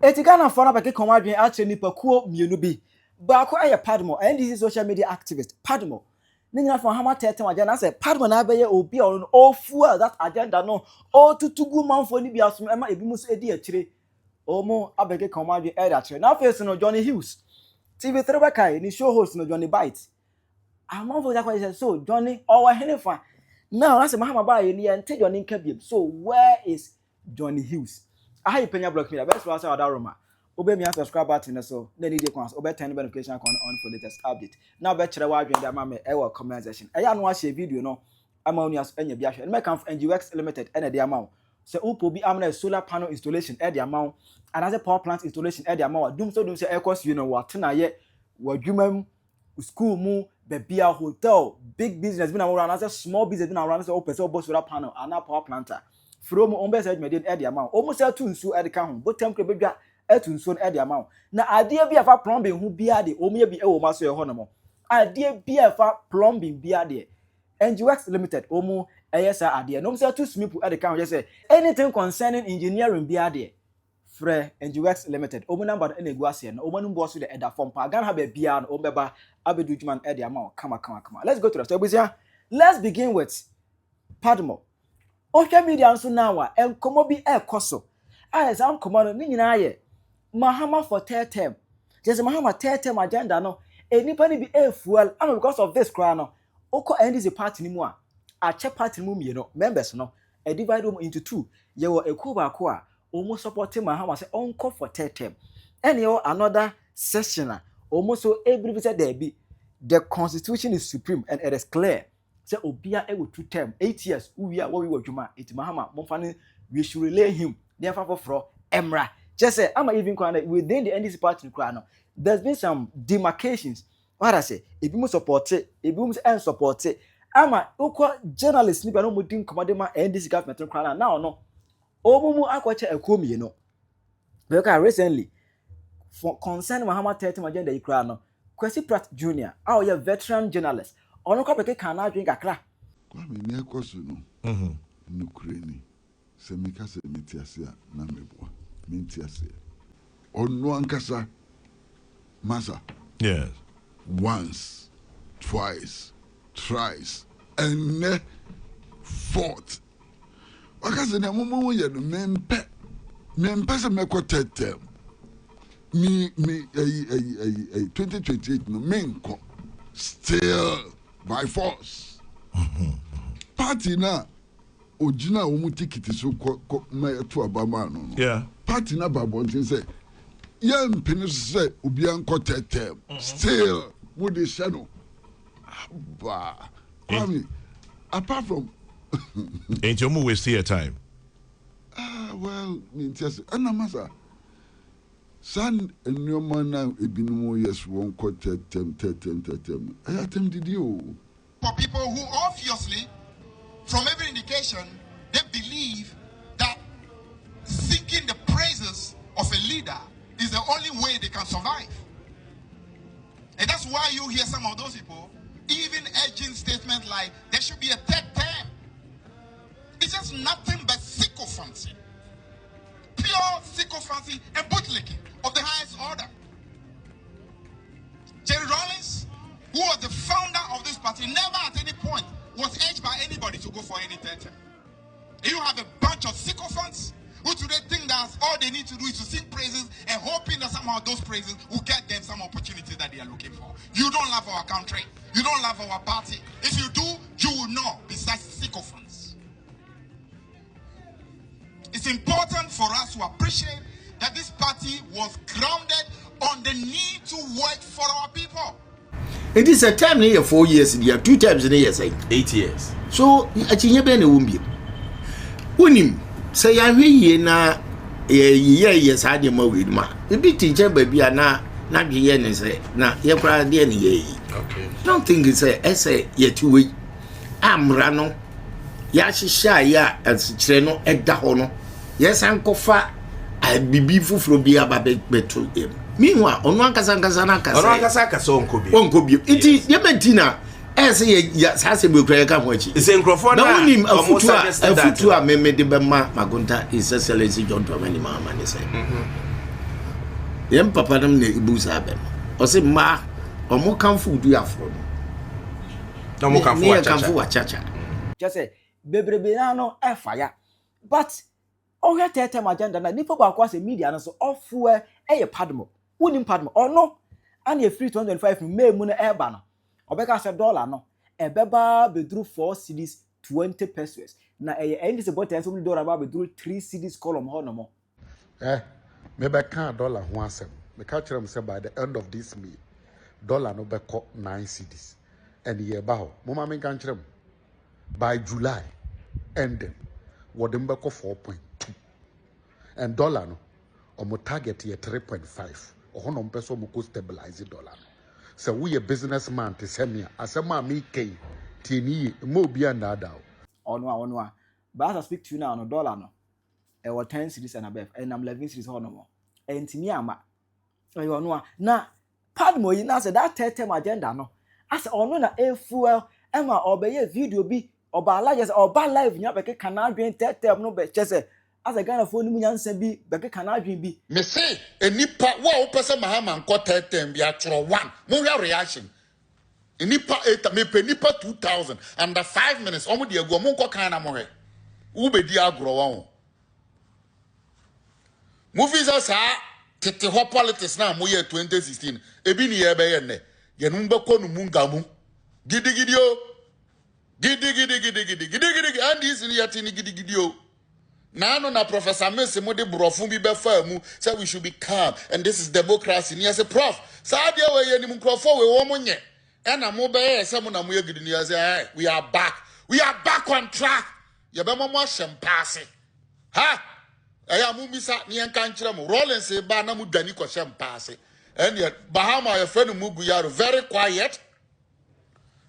Etigana for na beke komadwen ache nipa kuo mienu bi. Baako aye Paddlemore, NDC social media activist Paddlemore. Nina for hama tete agenda say Paddlemore na beye obi on all fuel that agenda no. All tutugu manfo ni bi asum ema ebi muso edi akire. Omo abeke komadwen e da kire. Na face no Jonnie Hughes. TV3 bakai ni show host no Johnny Bite. Amanfo that say so Johnny our henefa. Now I say Mahama ba ye ni ente Johnny nkabiem. So where is Jonnie Hughes? I Penyah block me. Best for us that Roma. Obey me and subscribe button so then need the obey turn notification icon on for latest update. Now bet chere wa dwen dey ma me e wo comment section. Eya no a share video no. Ama uni as enya bia hwe. Make am NGX Limited ena dey amount. So upo bi amna solar panel installation e dey amount and as a power plant installation e dey amount. Dum say e cost you know what na ye wadwuma school mu bebia hotel big business been around as a small business been around say open say obo solar panel and power plant. From on said made e dey amount. Almost all two nsu e dey kan ho. Botem kre bedwa etu nso e dey amount. Na ade bi afa plumbing hu bia de omo ye bi e wo ma so ye ho no mo. Ade bi afa plumbing bia de NGX Limited omo eyesa ade. No say two smipu e dey kan ho just say anything concerning engineering bia de frɛ NGX Limited omo number e na egu ase no. Omo no bo so de eda form pa Ghana ha ba bia no obeba abedu djuman e dey amount kama. Let's go to the story. Let's begin with Paddlemore. Social media nso now enkomo bi ekoso some komo no ni nyina ye Mahama for third term just Mahama third term agenda no enipa ni bi fuel and because of this cry no oko NDC party ni mu a che party ni mu mieno members no e divide them into two ye wo ekuba ko a omo supporting Mahama say onko for third term and ye another session almost so every say there be the constitution is supreme and it is clear. Say obia e wo 2 term 8 years we are what we were juma it Mahama momfane we should relay him therefore for emra just say am even within the NDC party no there's been some demarcations what I say if you support it if you and support it ama ukwa journalists ni ba no modin komade ma NDC government no now no omumu akwache ekomi no because recently for concern Mahama 30 agenda ikra no Kwesi Pratt Jr. our your veteran journalist ono kwa peke kana adwen kakra kwa me ne ekoso no nukreni se meka se metiase na meboa mentiase ono ankasa masa yes once twice thrice and fourth wakaze ne momo ye no mempe se mekotetem me 2028 no menko still by force. Party na ojina omu ticket so ma to abama no. Yeah. Party na babontin say yam penis say obi anko tetem. Still wo dey shadow. Ba. Apart from ain't you mo waste your time. Well, just anamasa. San enyoma na ebinumo yes won ko tetem. Ayatem did you. For people who obviously, from every indication, they believe that singing the praises of a leader is the only way they can survive. And that's why you hear some of those people even urging statements like there should be a third term. It's just nothing but sycophancy. Pure sycophancy and bootlicking of the highest order. Jerry Rawlings, who was the founder of this party, never at any point was urged by anybody to go for any third term. You have a bunch of sycophants who today think that all they need to do is to sing praises and hoping that somehow those praises will get them some opportunity that they are looking for. You don't love our country. You don't love our party. If you do, you will know besides sycophants. It's important for us to appreciate that this party was grounded on the need to work for our people. It is a term near 4 years, there 2 times in a year, say 8 years. So, I think you been a woman. Unim, say I hear na yes, I did more with ma. The big teacher, baby, are not the yen say, now, you're proud of any ye. Okay. Don't think it's a essay yet 2 weeks. I'm Rano. Yashi shy, ya, as Treno at the honor. Yes, Uncle Fa, I be from be about to him. Meanwhile, on one Casanga so could be. Won't be. It is Yementina. As yes, has a book. It's in Crawford. No name a futua meme de Bama Magunta is excellency John Tomani Mamma. Yem papa nam ne ibusa ben. O se ma omo kanfo du afro no. No mo kanfo wa chacha. Just say bebrebe na no e fire. But oya tete agenda na nipa ba kwa se media no so ofu e Paddlemore. Woni Paddlemore ono and free 2025 May mu no e ba no. Obeka se dollar no e beba bedru 4 cedis 20 pesos. Na NDC bottom so dollar ba bedru 3 cedis column ho no mo. Me be kan dollar ho asem. Me ka kire say by the end of this May dollar no be 9 cedis. And ye ba ho. Mo ma me kan kire by July ending what them be 4.2. And dollar no omo target ye 3.5. Oho no mpeso mo ko stabilize dollar. So we a businessman to send me asema me kei tini mo bia na da. Ono a. But as I speak to you now no dollar no. E was 10 cedis and above and I'm 11 cedis ho no mo. Enti mi ama. Ono a na Paddlemore yi na say that term agenda no. As ono na fuel ema obeye video bi oba live oba live nya be ke na adwen term no be chese as a Ghana phone mu nyansa bi be ke na adwen bi. Me say enipa wa wo pese mahama nko term bi atro 1 mo hwe reaction enipa 8 me pe nipa 2000 under 5 minutes omo de agu mo nko kan na mo hwe wo be di agro wa ho movies asa tete ho politics na mo ye 2016 ebi ni ye be ye ne ye nu be ko nu mungamu gidigidi o gidi and this ni yati ni gidigidi o na no na Professor Messi mo de brofun bi be fa mu say we should be calm and this is democracy ni say prof sa dia we ye ni mu krofo we wo mo nye e na mo be ye say mo na mo ye gidi ni say we are back on track ye be mo shempase ha aya mu misa ni en kan kire mo Rollins e ba na mu dani ko shempase and yet Bahama your friend mu gu yaro very quiet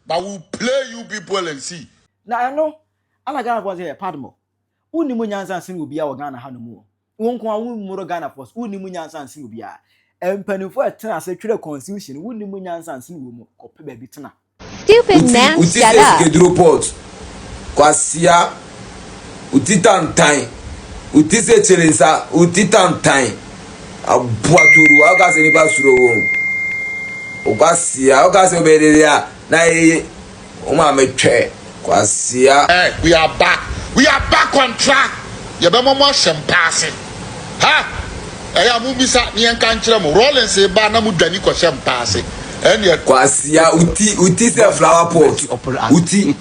but we'll play you people and see Na ano ala Ghana for say Paddlemore. Uni mu nyansa nsin obi a wo Ghana ha no mu. Won ko awu mu Ghana force uni mu nyansa nsin obi a. Empanifo etena se twere constitution uni mu nyansa nsin wo mu kope ba bi tena. Stupid man, shut up. Uti report. Kwasia. Uti tantan. Uti se chelensa. Uti tantan. Abuaturu. Aga se ni ba suro wo. Kwasia. Aga se obedele ya. Na ye. Oma metwe. Kwasia. we are back on track ye be mo shempase ha aya mu misa ni en kan kire mo Rollins e ba na mu dani ko shempase and yet Kwasia uti se flower pot. Uti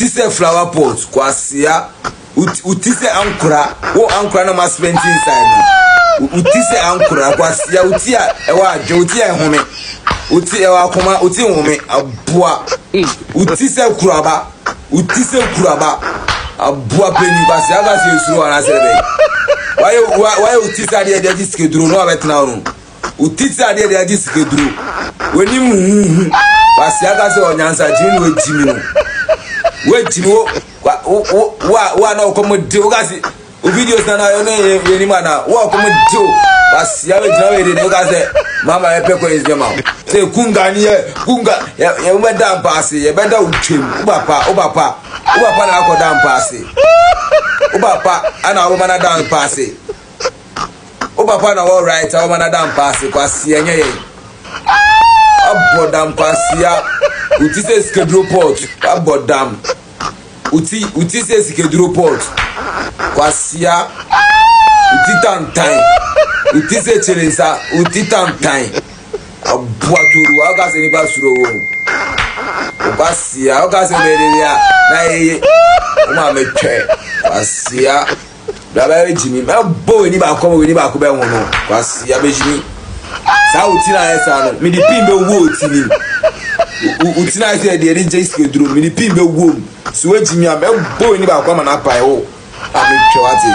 se flower pot. Kwasia uti se ankura. Wo ankura na mas spend inside no. Uti se ankura kwasia uti a e wa adwo uti e home. Uti e wa koma uti home aboa. Uti se kuraba. Uti se kuraba. Aboa peni basi aga se suru ana serebe. Why uti se ade de diskedru no abetna no. Uti se ade de diskedru. Weni mu basi aga se onyansa jini we jimi no. We jimi wa na okomode ogasi videos na yo no eni mana wa okomode basi ya we jina we de ogase mama e peko is jema. Say kunga ni kunga ye we dan pass ye be da utwem obapa na akoda mpase obapa ana wo mana dan pase obapa na all right wo mana dan pase kwase enye ye abodam pasia uti se schedule port abodam uti se schedule port kwasia uti tantan uti se chelensa uti tantan abuaturu aga se ni ba suro wo kwasia aga se bedele ya na ye oma metwe kwasia baba e jimi me bo ni ba ko ni ba ko be won no kwasia be jimi sa uti na esa no mi di pimbe wo uti ni uti na esa de ri jeske duro mi di pimbe wo so e jimi am e bo ni ba ko ma na pai wo ametwe wati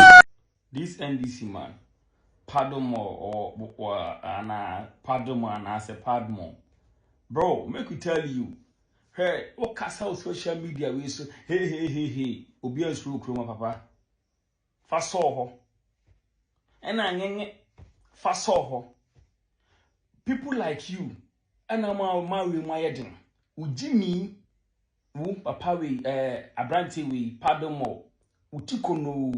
this NDC man Paddlemore or Paddlemore and as a Paddlemore bro make we tell you hey, what cast out social media we so hey. Obi an screw kroma papa. Fa so ho. And anyenye fa so ho. People like you and ma we yedin. Ujimi wu papa we abranti we Paddlemore. Utikono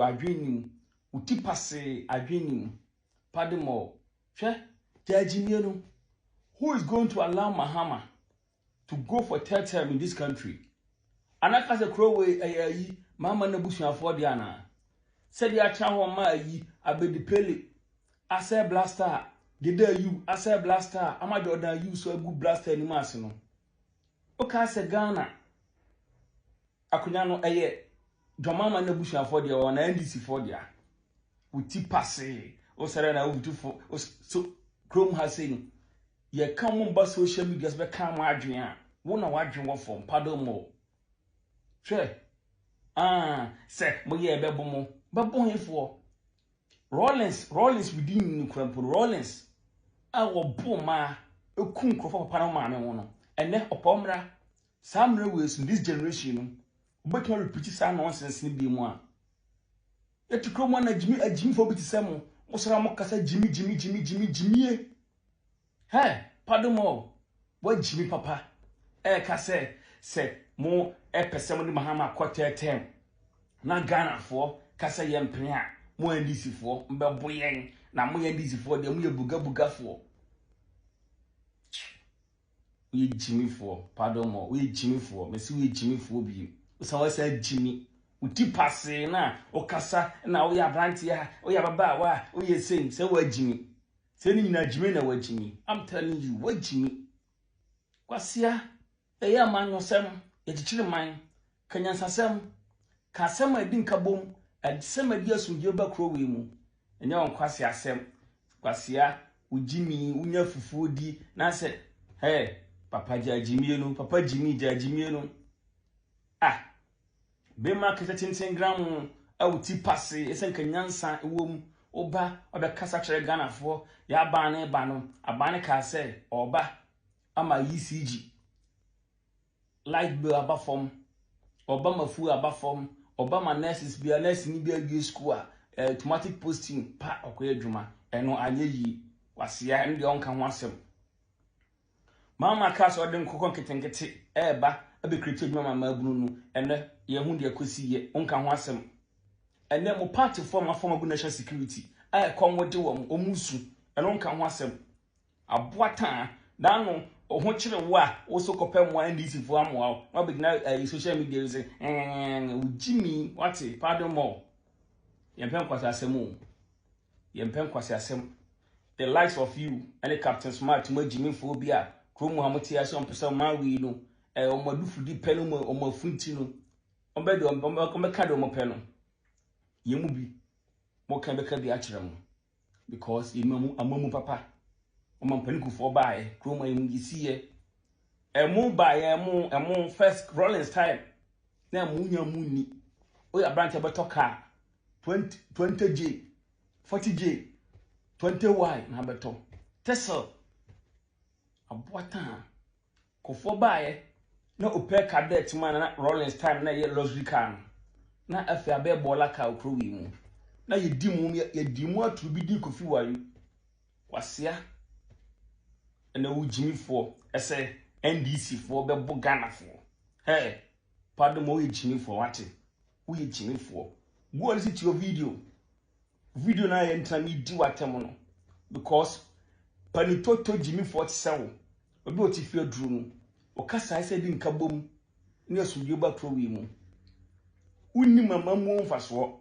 adwenim. Utipase adwenim. Paddlemore. Jajimiano. Who is going to allow Mahama to go for third term in this country? And I can say, Mama Nabushia for Diana. Said the Achawa Mai, I be the Pele. I say blaster. Gede you, I say blaster. I'm a daughter, you so a good blaster in Massimo. Okay, say Ghana. Akunyano eye. Jomama Nabushia for the or NDC for the. Uti passe. O Serena, o so Chrome has saying. Ye come on bus social media, but come Adrian. Wona wadwen wo from Paddlemore. Sure. Say, moye bebomo. Bebo hefo. Rollins within Crampo Rollins. Our boma, a coon crop of Panama, and then upomra. Some railways in this generation, but can repeat some nonsense in B1. Yet to come on a Jimmy for Bitty Samo, was Ramocasa Jimmy. Hey, Paddlemore. What Jimmy Papa? Case, say, more episode Mahama quarter 10. Na Ghana for Casa Yam Penyah, more NDC for Mbaboyang, na more NDC for the Muya Buga for. We Jimmy for, Paddlemore, we Jimmy for, Messi, we Jimmy for you. So I said Jimmy, we keep passing now, or Casa, now we are Brantia, we have a bar, we are saying, so what Jimmy. Sending na Jimmy na what Jimmy. I'm telling you, what Jimmy. Kwasia, a young man or some, a teacher mine, Kenyan Sassam, Cassama Dinkabum, and some ideas with your back row wimu. And young Kwasia Sam, Kwasia, with Jimmy, Unya Fufudi, Nasa, hey, Papa Jimmy, Papa Jimmy, ah, Bema Katatin Gram, I would tea passe, a Kenyan San, womb. Oba oba kasa chere Ghana for ya bane bano abane ka say oba ama ECG light bill aba form oba mafu aba form oba ma nurses bi nurse ni bi agi school automatic posting pa okoye dwuma eno anye yi wasia ndi onka ho asem mama ka so den kokon ketenkete eba abe create dwuma mama abunu nu ene ye hu de akosi ye onka ho asem. And then, party form a form of national security. I come with you, Omusu, and on can was him. A boatan, down or what you wa, also compare more NDC for a while. Not big now, social media is Jimmy, what's it, Paddlemore. Yempem Quasasemo. Yempem Quasasem. The likes of you and the Captain Smart to Jimmy Phobia, Chrome Hamatia, some person Marino, and Omadufu di Penumo or Mofuntino. On bed on Bomacado Mopeno. Yemubi, more can be the actual because you mamu papa, or Mampaniku for buy, Chroma in see a moon by a moon first Rollins time. Now Munya Muni, we are branch about car 20J, 40J, 20Y, Nabato, Tessel. A boatan, go for buy, no pair cadet man, Rollins time, na yet luxury can. Na afi abe bola ka okrowi mu na ye di mu atubi di kofi wayu wasia na wo Jimmy for ese NDC for be bo Ghana for hey Paddlemore ye Jimmy for what wo ye Jimmy for go listen to your video na ye ntami di watem no because panitoto Jimmy for tsewo obi otifi aduru no o kasa ise di nkabom ne asudie ba krowi mu Uni mama mu mfaso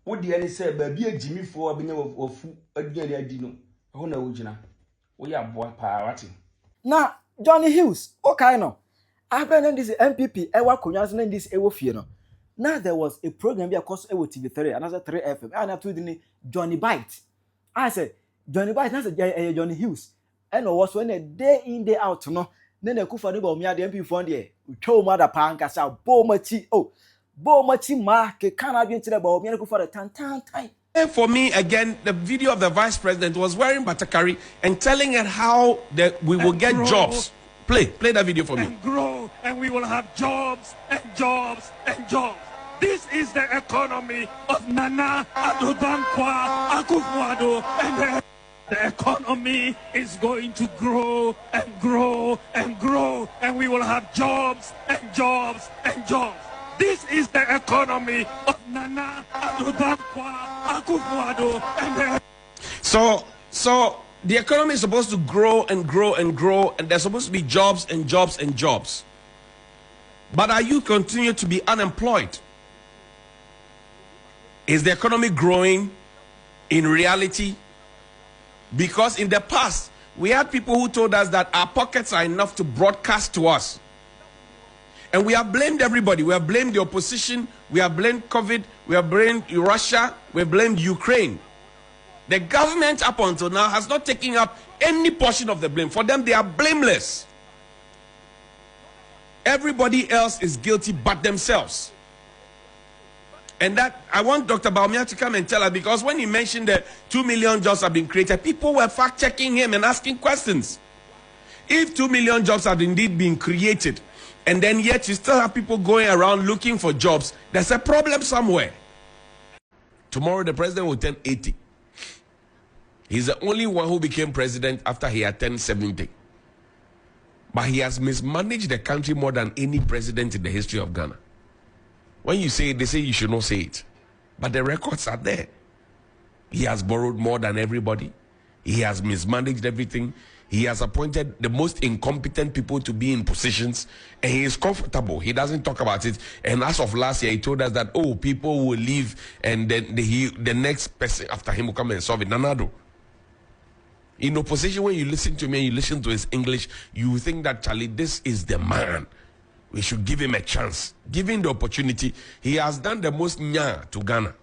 wo de ani se ba bi Jimmy for abenya wafu aduane adi no ho na wo gina wo ya boa pa wati na Jonnie Hughes okay no after this MPP ewa konyanse na this ewo fie no now there was a program be across ewo TV3 and as 3 FM and I told the Johnny Bite I said Johnny Bite na say Jonnie Hughes and was when a day in day out no na na kufa no ba o mi ade MPP fund there utwo mu ada pa nkasa bo machi oh For me, again, the video of the vice president was wearing batakari and telling her how we will get jobs. Play that video for me. And grow, and we will have jobs and jobs and jobs. This is the economy of Nana Addo Dankwa Akufo-Addo, and the economy is going to grow and grow and grow, and we will have jobs and jobs and jobs. This is the economy of Nana Addo Dankwa Akufo-Addo. So So the economy is supposed to grow and grow and grow, and there's supposed to be jobs and jobs and jobs. But are you continue to be unemployed? Is the economy growing in reality? Because in the past, we had people who told us that our pockets are enough to broadcast to us. And we have blamed everybody. We have blamed the opposition. We have blamed COVID. We have blamed Russia. We have blamed Ukraine. The government up until now has not taken up any portion of the blame. For them, they are blameless. Everybody else is guilty but themselves. And that, I want Dr. Bawumia to come and tell us, because when he mentioned that 2 million jobs have been created, people were fact-checking him and asking questions. If 2 million jobs have indeed been created, and then yet you still have people going around looking for jobs, there's a problem somewhere. Tomorrow the president will turn 80. He's the only one who became president after he had turned 70. But he has mismanaged the country more than any president in the history of Ghana. When you say it, they say you should not say it. But the records are there. He has borrowed more than everybody. He has mismanaged everything. He has appointed the most incompetent people to be in positions, and he is comfortable. He doesn't talk about it. And as of last year, he told us that, oh, people will leave, and then the next person after him will come and solve it. Nanado. In opposition, when you listen to me and you listen to his English, you think that, Charlie, this is the man. We should give him a chance. Give him the opportunity. He has done the most nya to Ghana.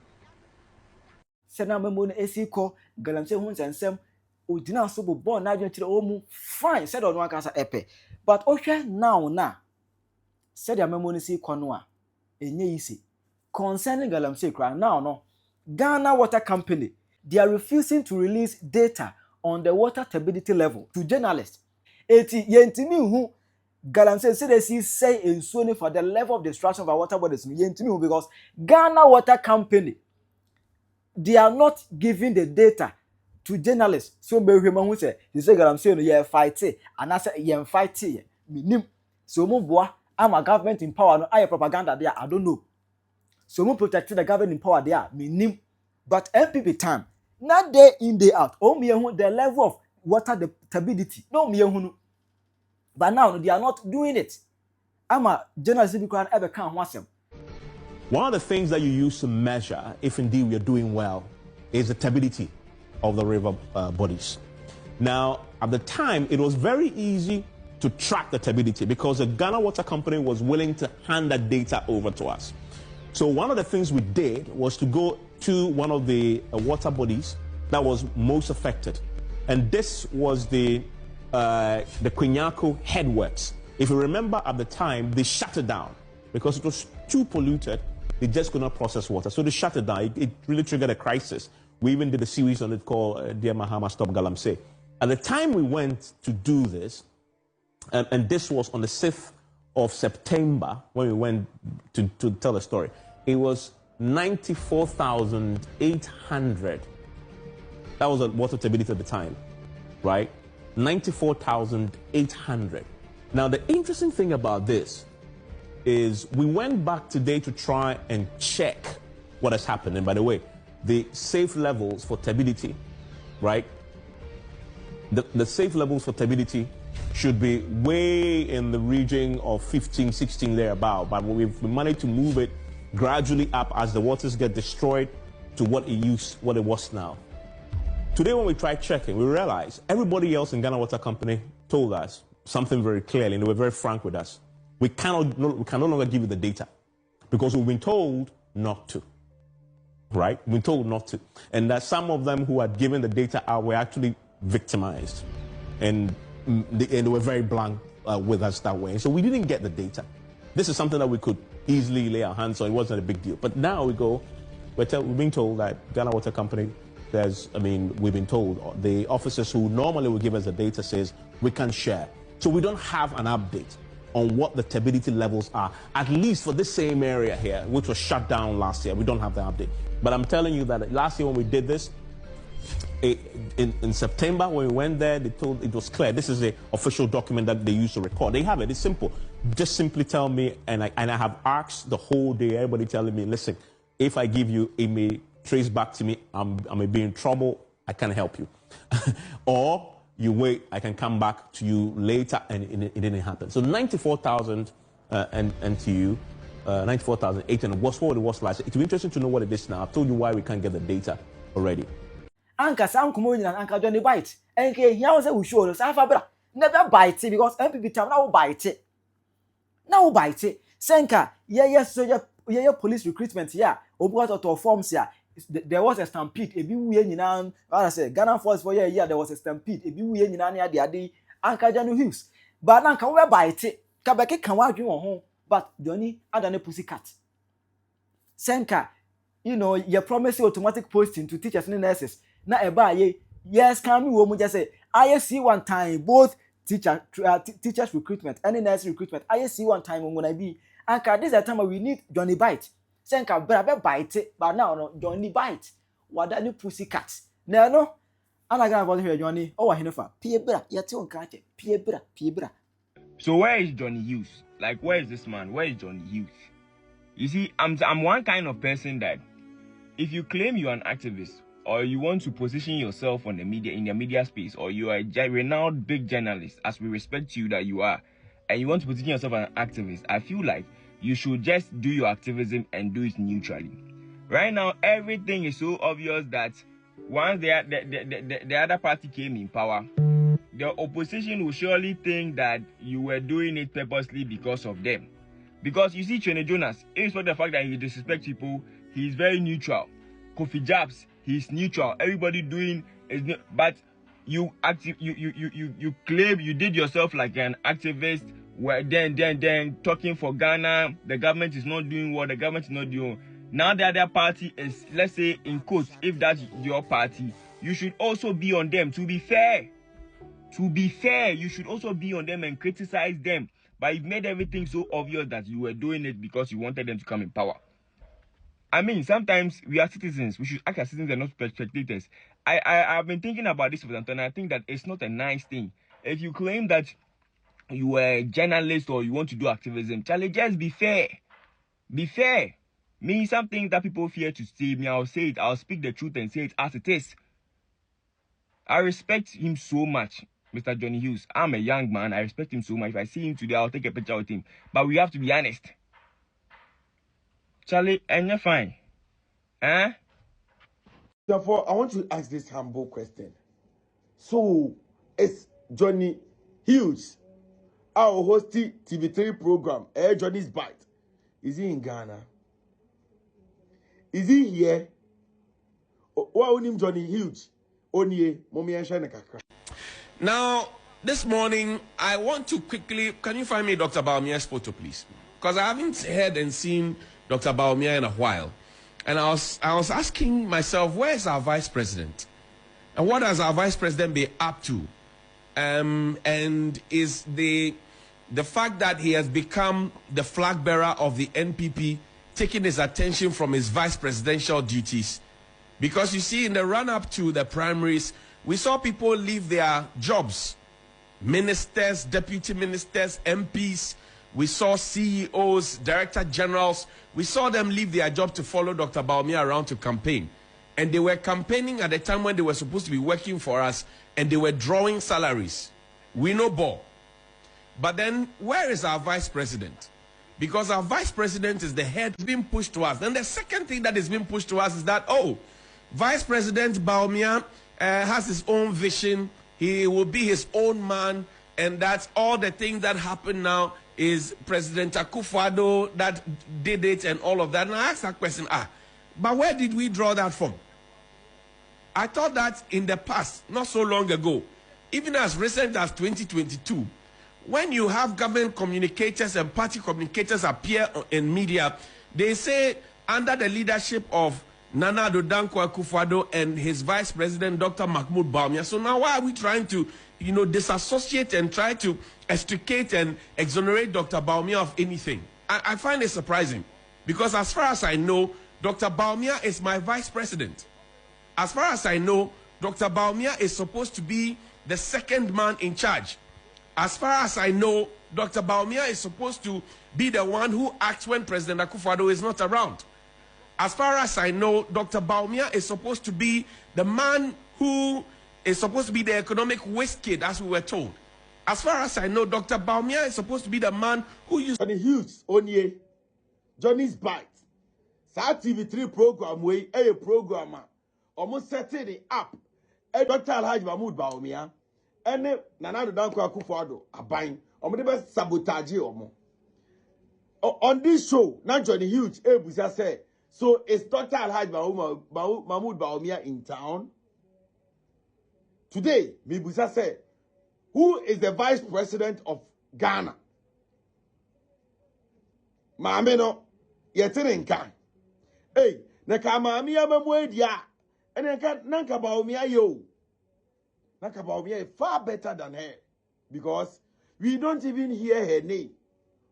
Udina sobo born na dwetire omu fine said on one kasa epe but ohwe now said ya memoni si kono a enye isi concerning galamsey kra now no Ghana Water Company, they are refusing to release data on the water turbidity level to journalists. Eti yentimi hu galamsey say ensuing for the level of destruction of our water bodies yentimi hu, because Ghana Water Company, they are not giving the data to journalists. So Behema who say, you say galamsey no ye fight and I say ye fight minim. So mo boa am a government in power no aye propaganda there, I don't know. So mo protect the government in power there minim. But MPP time not day in day out. Oh me the level of water the turbidity. No me no. But now they are not doing it. I'm a journalist because ever can't watch them. One of the things that you use to measure if indeed we are doing well is the turbidity of the river bodies. Now, at the time, it was very easy to track the turbidity because the Ghana Water Company was willing to hand that data over to us. So one of the things we did was to go to one of the water bodies that was most affected. And this was the Penyah headworks. If you remember at the time, they shut it down because it was too polluted. They just could not process water. So they shut it down. It really triggered a crisis. We even did a series on it called Dear Mahama, Stop Galamsey. At the time we went to do this, and this was on the 6th of September when we went to tell the story, it was 94,800. That was the water turbidity at the time, right? 94,800. Now, the interesting thing about this is we went back today to try and check what has happened. And by the way, the safe levels for turbidity, right? The safe levels for turbidity should be way in the region of 15, 16 thereabout, but we've managed to move it gradually up as the waters get destroyed to what it was now. Today when we tried checking, we realized everybody else in Ghana Water Company told us something very clearly, and they were very frank with us. We can no longer give you the data because we've been told not to. Right? We're told not to. And that some of them who had given the data out were actually victimized. And they were very blunt with us that way. And so we didn't get the data. This is something that we could easily lay our hands on. It wasn't a big deal. But now we're being told that Ghana Water Company, we've been told the officers who normally would give us the data says we can't share. So we don't have an update on what the turbidity levels are, at least for this same area here, which was shut down last year. We don't have the update. But I'm telling you that last year when we did this, in September when we went there, they told it was clear. This is the official document that they used to record. They have it. It's simple. Just simply tell me, and I have asked the whole day, everybody telling me, listen, if I give you, it may trace back to me. I may be in trouble I can't help you. Or you wait, I can come back to you later, and it didn't happen. So 94,000 and to you, 94,800 was what it was last year. It will be interesting to know what it is now. I've told you why we can't get the data already. Anka sam kumo nyina anka Johnny bite. Enke hia wo say we show no sa fa bra. Never bite because MPP time na wo bite. Na wo bite. Senka ye police recruitment here. Obuga to forms here. There was a stampede. Ebi wuye nyina, I say Ghana Force for year there was a stampede. Ebi wuye nyina na ade Anka Jonnie Hughes. But anka wo bite. Ka beke kan wa adwen wo ho. But Johnny adane pussycat. Senka, you know, you promise automatic posting to teachers and nurses. Na eba ye, yes, can we woman just say, I see one time both teachers recruitment and nurse recruitment. I see one time when I be, and this is the time we need Johnny bite. Senka brabe bite, but now no Johnny bite. What that new pussycat? No, I'm not gonna bother here, Johnny. Oh, I know for Piebra, you're too uncatched. Piebra. So where is Johnnie Hughes? Like, where is this man? Where is Johnnie Hughes? You see, I'm one kind of person that if you claim you're an activist or you want to position yourself on the media, in the media space, or you are a renowned big journalist, as we respect you that you are, and you want to position yourself as an activist, I feel like you should just do your activism and do it neutrally. Right now, everything is so obvious that once the other party came in power, the opposition will surely think that you were doing it purposely because of them. Because you see, Chene Jonas, irrespective of the fact that he disrespects people, he's very neutral. Kofi Jabs, he's neutral. Everybody doing is, but you claim you did yourself like an activist. Where then talking for Ghana, the government is not doing what the government is not doing. Now the other party is, let's say in quotes, if that's your party, you should also be on them. To be fair, you should also be on them and criticize them. But you've made everything so obvious that you were doing it because you wanted them to come in power. I mean, sometimes we are citizens. We should act as citizens and not spectators. I've been thinking about this with Anton. I think that it's not a nice thing. If you claim that you are a journalist or you want to do activism, Charlie, just be fair. Be fair. Me, something that people fear to say, me, I'll say it. I'll speak the truth and say it as it is. I respect him so much, Mr. Johnnie Hughes. I'm a young man. I respect him so much. If I see him today, I'll take a picture with him. But we have to be honest. Charlie, and you're fine. Huh? Therefore, I want to ask this humble question. So, is Johnnie Hughes, our hosting TV3 program, Johnny's Bite, is he in Ghana? Is he here? What name Johnnie Hughes? Now, this morning, I want to quickly, can you find me Dr. Bawumia's photo, please? Because I haven't heard and seen Dr. Bawumia in a while. And I was asking myself, where is our vice president? And what has our vice president been up to? And is the fact that he has become the flag bearer of the NPP taking his attention from his vice presidential duties? Because you see, in the run-up to the primaries, we saw people leave their jobs. Ministers, deputy ministers, MPs. We saw CEOs, director generals. We saw them leave their job to follow Dr. Bawumia around to campaign. And they were campaigning at the time when they were supposed to be working for us, and they were drawing salaries. We know ball. But then, where is our vice president? Because our vice president is the head being pushed to us. Then the second thing that is being pushed to us is that, Vice President Bawumia has his own vision. He will be his own man. And that's all the things that happen now is President Akufo-Addo that did it and all of that. And I asked that question, but where did we draw that from? I thought that in the past, not so long ago, even as recent as 2022, when you have government communicators and party communicators appear in media, they say under the leadership of Nana Addo Dankwa Akufo-Addo and his vice president, Dr. Mahmoud Bawumia. So now why are we trying to, disassociate and try to extricate and exonerate Dr. Bawumia of anything? I find it surprising because as far as I know, Dr. Bawumia is my vice president. As far as I know, Dr. Bawumia is supposed to be the second man in charge. As far as I know, Dr. Bawumia is supposed to be the one who acts when President Akufo-Addo is not around. As far as I know, Dr. Bawumia is supposed to be the man who is supposed to be the economic whiz kid, as we were told. As far as I know, Dr. Bawumia is supposed to be the man who used Jonnie Hughes, Onye, Johnny's Bite. Sa TV3 program way, a programmer. Almost setting it up. Dr. Alhaji Mahmoud Bawumia. And Nana Dankwa Akufo-Addo, Abain. The best sabotage omo. On this show, now Jonnie Hughes, Busa said, so is Dr. Alhaji Mahmoud Bawumia in town? Today, Busa said, who is the vice president of Ghana? Maame no, yetene nka. Hey, neka maame ya mamwedia. And nanka Bawumia yo. Nanka Bawumia is far better than her. Because we don't even hear her name.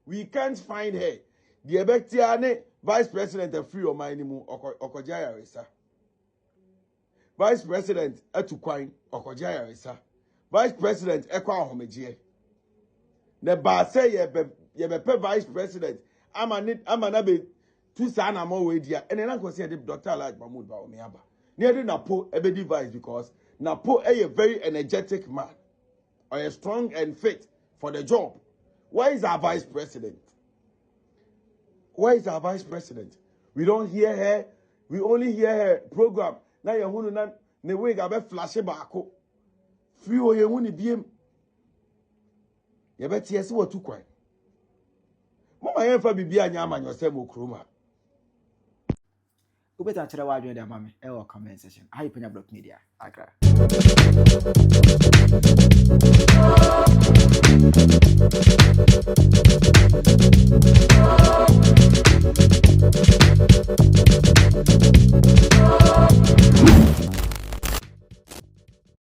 We can't find her. The Ebektiane vice president of Free Omanimu Okojaya Resa. Vice president Etukwine Okojaya Resa. Vice president Ekwa Homejie. Ne ba say ye be vice president. Ama be two sana mo wedia. And then I say Dr. Alhaji Mahmoud Bawumia ba. Near Napo ebedi vice because Napo a very energetic man. Or a strong and fit for the job. Where is our vice president? Where is our vice president? We don't hear her. We only hear her program. Now you want to ne way gabe flash baako. Free o ye wuni biem. Ye beti yesi wo tu kwan. Mama yen fa bibia nya amanyo se mo kroma. Ubeta chere wa adwen de amame e wo comment section. Hi Penyah Block Media. Accra.